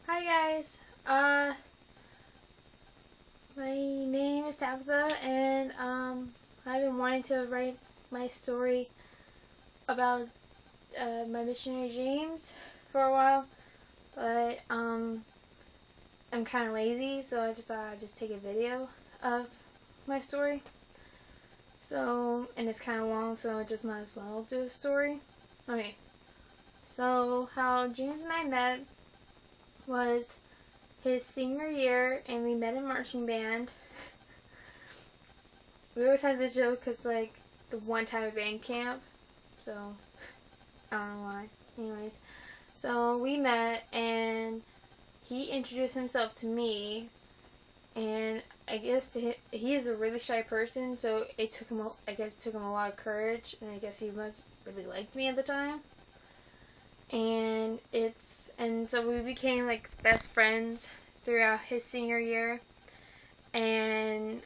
Hi guys. Uh, my name is Tabitha, and I've been wanting to write my story about my missionary dreams for a while, but I'm kind of lazy, so I just thought I'd just take a video of my story. So, and it's kind of long, so I just might as well do a story. Okay. So, how James and I met was his senior year, and we met in marching band. We always had this joke because, like, the one time at band camp, so I don't know why. Anyways, so we met, and he introduced himself to me, and I guess he is a really shy person, so it took him, I guess, it took him a lot of courage, and I guess he must really liked me at the time. And so we became like best friends throughout his senior year, and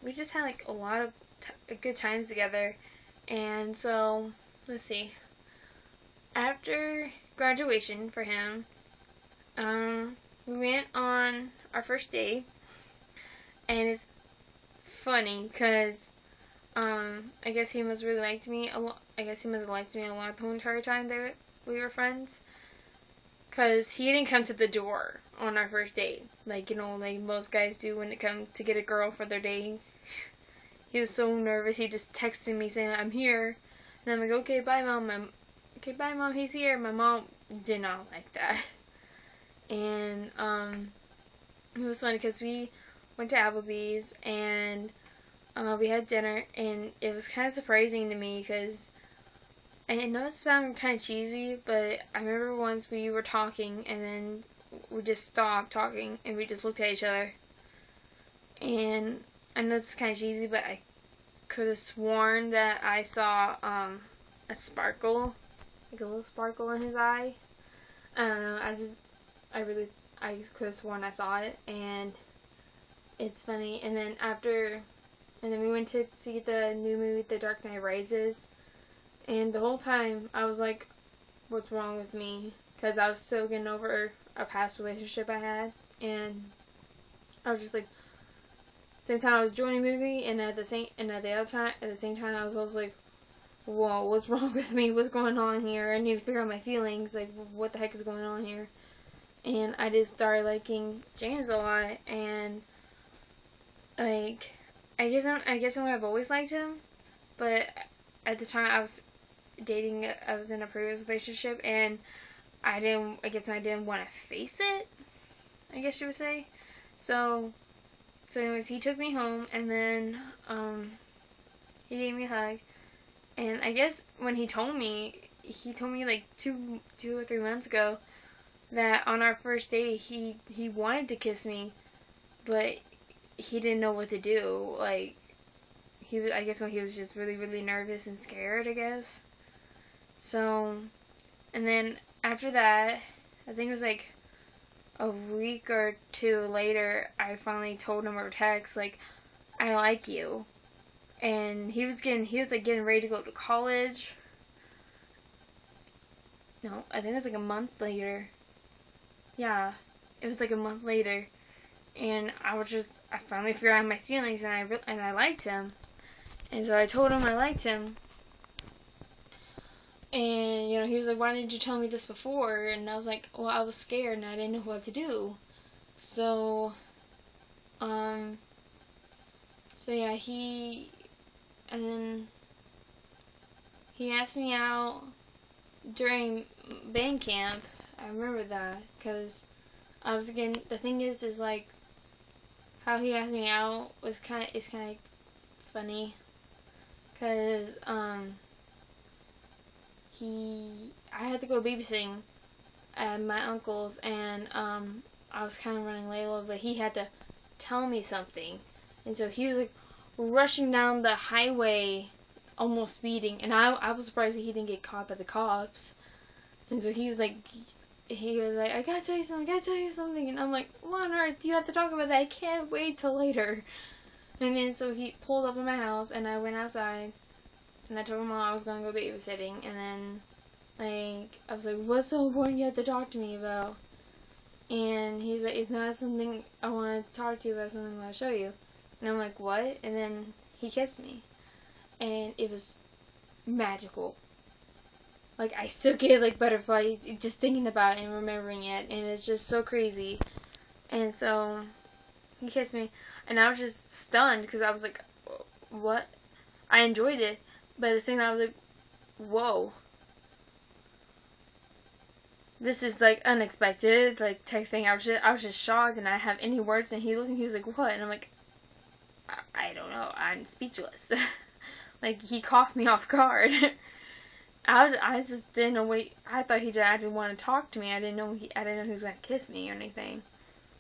we just had like a lot of good times together. And so let's see, after graduation for him, we went on our first date, and it's funny because I guess he must really liked me a lot. I guess he must have liked me a lot the whole entire time that we were friends. Cause he didn't come to the door on our first date, like, you know, like most guys do when they come to get a girl for their date. He was so nervous. He just texted me saying, "I'm here," and I'm like, "Okay, bye, mom. Okay, bye, mom. He's here." My mom did not like that, and it was funny because we went to Applebee's, and we had dinner, and it was kind of surprising to me because I know it sounds kind of cheesy, but I remember once we were talking, and then we just stopped talking, and we just looked at each other. And I know it's kind of cheesy, but I could have sworn that I saw a sparkle, like a little sparkle in his eye. I don't know. I could have sworn I saw it, and it's funny. And then we went to see the new movie, The Dark Knight Rises. And the whole time, I was like, what's wrong with me? Because I was still getting over a past relationship I had. And I was just like, same time I was enjoying the movie, and at the same time, I was also like, whoa, what's wrong with me? What's going on here? I need to figure out my feelings. Like, what the heck is going on here? And I just started liking James a lot, and like, I guess I've always liked him, but at the time I was in a previous relationship, and I didn't want to face it, I guess you would say. So anyways, he took me home, and then he gave me a hug, and I guess when he told me like two or 3 months ago that on our first date he wanted to kiss me, but he didn't know what to do. Like, I guess when he was just really, really nervous and scared, I guess. So, and then after that, I think it was like a week or two later, I finally told him over text, like, I like you. And he was like getting ready to go to college. No, I think it was like a month later. Yeah, it was like a month later. And I finally figured out my feelings, and I liked him. And so I told him I liked him. And, you know, he was like, "Why didn't you tell me this before?" And I was like, "Well, I was scared and I didn't know what to do." So, um, so yeah, and then he asked me out during band camp. I remember that because the thing is like, how he asked me out is kind of funny because, I had to go babysitting at my uncle's, and I was kind of running late, but he had to tell me something, and so he was like rushing down the highway, almost speeding, and I was surprised that he didn't get caught by the cops, and so he was like, "I gotta tell you something, and I'm like, "What on earth? You have to talk about that? I can't wait till later." And then so he pulled up in my house, and I went outside, and I told my mom I was gonna go babysitting, and then, like, I was like, "What's so important you have to talk to me about?" And he's like, it's not something I want to talk to you about, something I want to show you. And I'm like, what? And then he kissed me. And it was magical. Like, I still get, like, butterflies just thinking about it and remembering it. And it's just so crazy. And so, he kissed me. And I was just stunned because I was like, what? I enjoyed it. But at the same time, I was like, whoa. This is, like, unexpected, like, type thing. I was just shocked, and I didn't have any words. And he looked and he was like, what? And I'm like, I don't know. I'm speechless. Like, he caught me off guard. I just didn't know. I thought he didn't want to talk to me. I didn't know he was gonna kiss me or anything.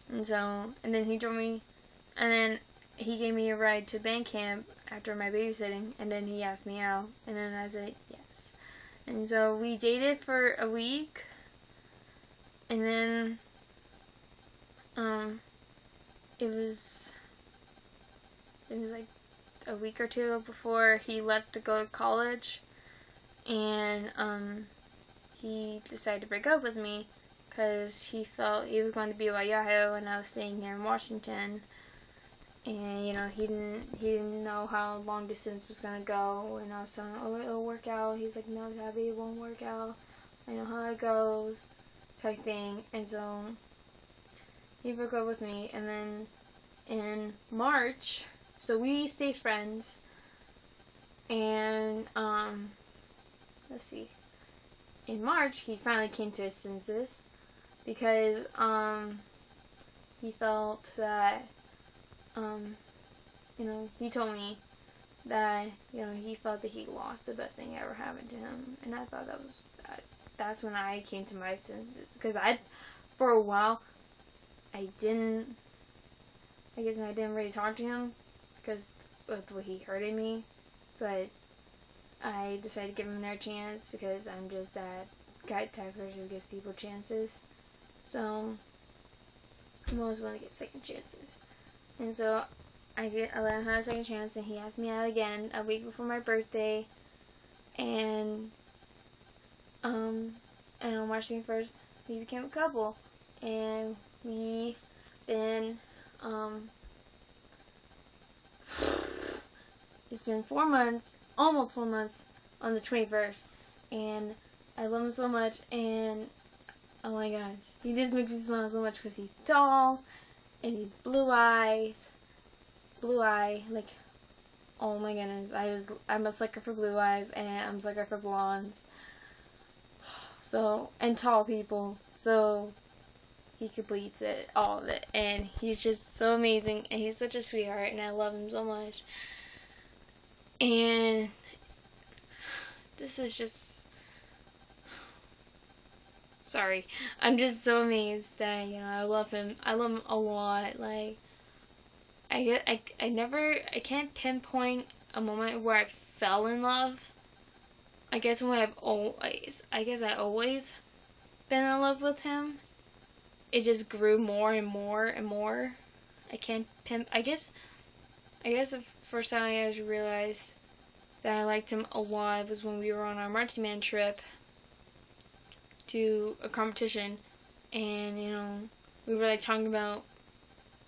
And then he drove me, and then he gave me a ride to band camp after my babysitting, and then he asked me out, and then I said yes. And so we dated for a week, and then it was like a week or two before he left to go to college. And he decided to break up with me because he felt he was going to BYU and I was staying here in Washington. And he didn't know how long distance was gonna go. And I was telling him, oh, it'll work out. He's like, no, Gabby, it won't work out. I know how it goes, type thing. And so he broke up with me. And then in March, so we stayed friends. And let's see. In March, he finally came to his senses because he felt that he told me that he felt that he lost the best thing ever happened to him, and I thought that's when I came to my senses because for a while I didn't really talk to him because of the way he hurted me, but I decided to give him another chance because I'm just that type of person who gives people chances. So I'm always willing to give second chances. And so I let him have a second chance, and he asked me out again a week before my birthday. And on March 21st, we became a couple, and we've been it's been 4 months, almost 4 months, on the 21st, and I love him so much, and oh my gosh, he just makes me smile so much because he's tall, and he's blue eye, like, oh my goodness, I'm a sucker for blue eyes, and I'm a sucker for blondes, so, and tall people, so he completes it, all of it, and he's just so amazing, and he's such a sweetheart, and I love him so much. And this is just, sorry, I'm just so amazed that, I love him a lot. Like, I can't pinpoint a moment where I fell in love. I guess I've always been in love with him. It just grew more and more and more. I guess the first time I ever realized that I liked him a lot was when we were on our marching band trip to a competition, and we were like talking about,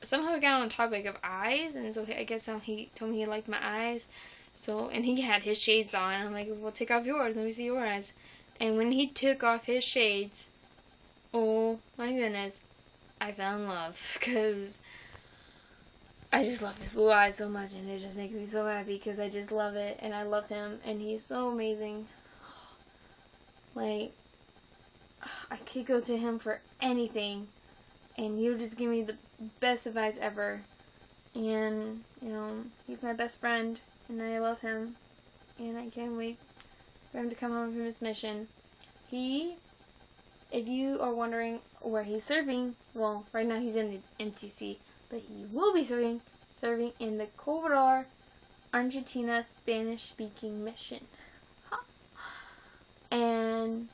somehow we got on the topic of eyes, and so I guess he told me he liked my eyes, so, and he had his shades on, and I'm like, well, take off yours, let me see your eyes. And when he took off his shades, oh my goodness, I fell in love, because I just love his blue eyes so much, and it just makes me so happy because I just love it, and I love him, and he's so amazing. Like, I could go to him for anything, and he'll just give me the best advice ever. And, he's my best friend, and I love him, and I can't wait for him to come home from his mission. If you are wondering where he's serving, well, right now he's in the NTC, but he will be serving in the Ecuador, Argentina Spanish-speaking mission. And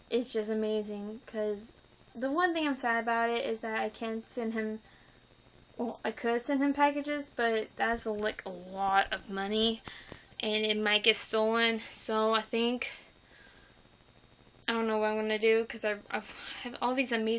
it's just amazing, because the one thing I'm sad about it is that I can't send him, well, I could send him packages, but that's like a lot of money, and it might get stolen, so I don't know what I'm going to do, because I have all these amazing